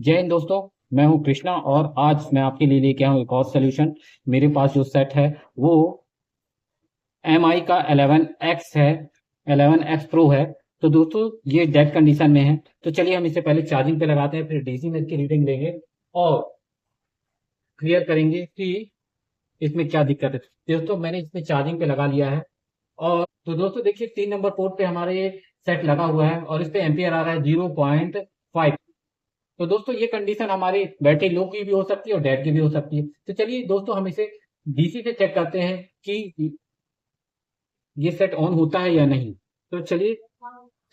जय हिंद दोस्तों। मैं हूं कृष्णा और आज मैं आपके लिए लेके आया हूं एक और सोल्यूशन। मेरे पास जो सेट है वो MI का 11X है, 11X प्रो है। तो दोस्तों ये डेड कंडीशन में है। तो चलिए हम इसे पहले चार्जिंग पे लगाते हैं, फिर डीसी में इसकी रीडिंग लेंगे और क्लियर करेंगे कि इसमें क्या दिक्कत है। दोस्तों मैंने इसमें चार्जिंग पे लगा लिया है और तो दोस्तों देखिए 3 नंबर पोर्ट पे हमारे ये सेट लगा हुआ है और इस पे एम्पियर आ रहा है 0.5। तो दोस्तों ये कंडीशन हमारी बैटरी लो की भी हो सकती है और डेड की भी हो सकती है। तो चलिए दोस्तों हम इसे डीसी से चेक करते हैं कि ये सेट ऑन होता है या नहीं। तो चलिए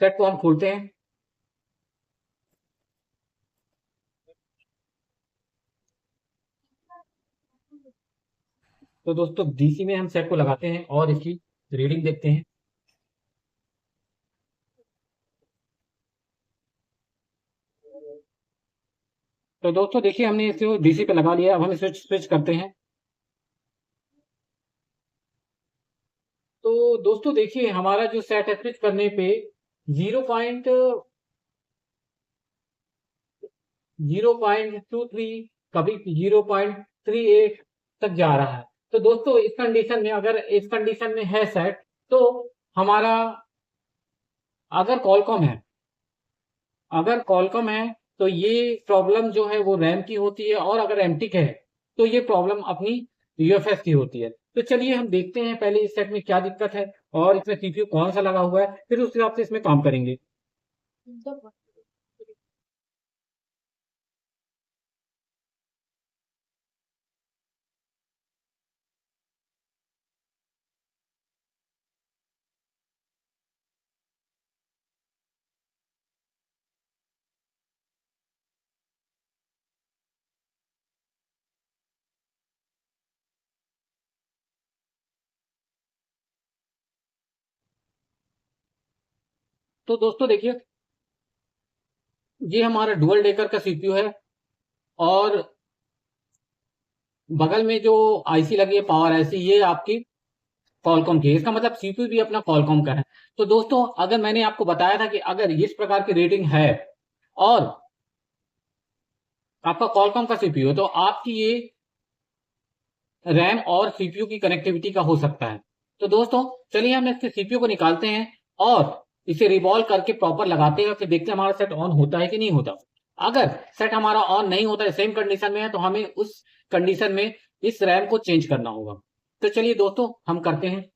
सेट को हम खोलते हैं। तो दोस्तों डीसी में हम सेट को लगाते हैं और इसकी रीडिंग देखते हैं। तो दोस्तों देखिए हमने इसे डीसी पे लगा लिया। अब हम इसे स्विच करते हैं। तो दोस्तों देखिए हमारा जो सेट है स्विच करने पे 0.23 कभी 0.38 तक जा रहा है। तो दोस्तों इस कंडीशन में, अगर इस कंडीशन में है सेट, तो हमारा अगर कॉलकॉम है अगर कॉलकॉम है तो ये प्रॉब्लम जो है वो रैम की होती है और अगर एमटिक है तो ये प्रॉब्लम अपनी यूएफएस की होती है। तो चलिए हम देखते हैं पहले इस सेट में क्या दिक्कत है और इसमें सीपीयू कौन सा लगा हुआ है, फिर उस हिसाब से इसमें काम करेंगे। तो दोस्तों देखिए ये हमारा डुअल डेकर का सीपीयू है और बगल में जो आईसी लगी है पावर आईसी, ये आपकी कॉलकॉम की है। इसका मतलब सीपीयू भी अपना कॉलकॉम का है। तो दोस्तों अगर मैंने आपको बताया था कि अगर इस प्रकार की रेटिंग है और आपका कॉलकॉम का सीपीयू है तो आपकी ये रैम और सीपीयू की कनेक्टिविटी का हो सकता है। तो दोस्तों चलिए हम इसके सीपीयू को निकालते हैं और इसे रिवॉल्व करके प्रॉपर लगाते हैं और फिर देखते हैं हमारा सेट ऑन होता है कि नहीं होता। अगर सेट हमारा ऑन नहीं होता है, सेम कंडीशन में है, तो हमें उस कंडीशन में इस रैम को चेंज करना होगा। तो चलिए दोस्तों हम करते हैं।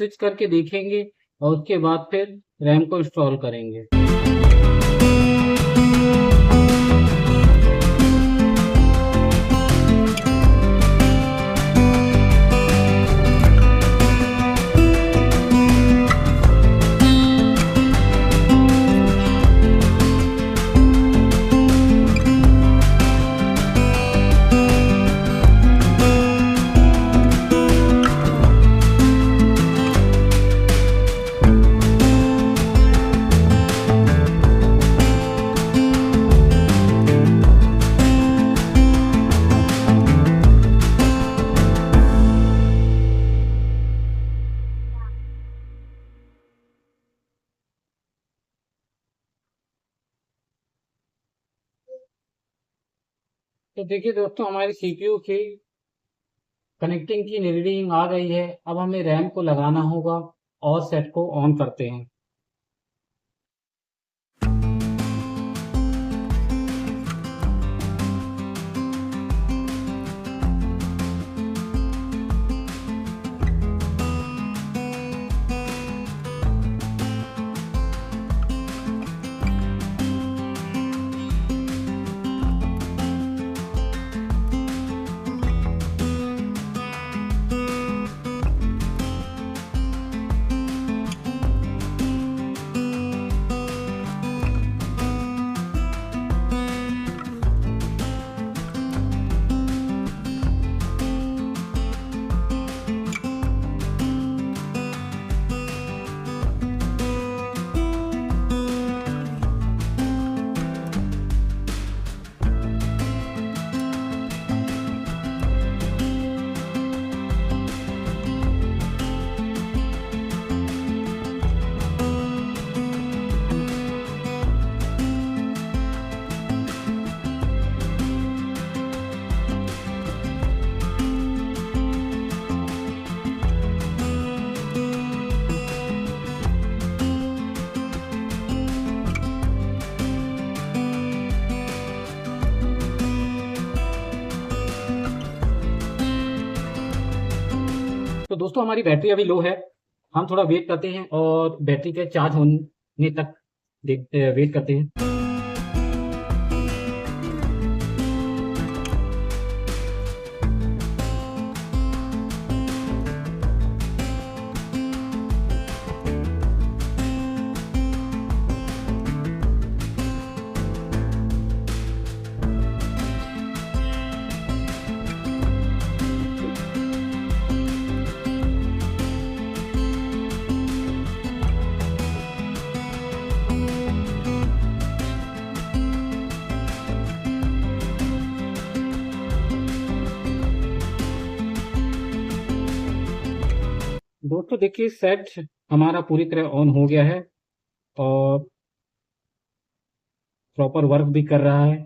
स्विच करके देखेंगे और उसके बाद फिर रैम को इंस्टॉल करेंगे। तो देखिए दोस्तों, हमारी सीपीयू की कनेक्टिंग की रीडिंग आ गई है। अब हमें रैम को लगाना होगा और सेट को ऑन करते हैं। तो दोस्तों, हमारी बैटरी अभी लो है। हम थोड़ा वेट करते हैं और बैटरी के चार्ज होने तक वेट करते हैं। दोस्तों देखिए, सेट हमारा पूरी तरह ऑन हो गया है और प्रॉपर वर्क भी कर रहा है।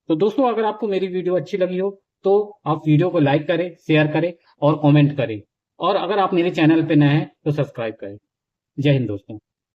तो दोस्तों, अगर आपको मेरी वीडियो अच्छी लगी हो तो आप वीडियो को लाइक करें, शेयर करें और कमेंट करें। और अगर आप मेरे चैनल पे नए हैं तो सब्सक्राइब करें। जय हिंद दोस्तों।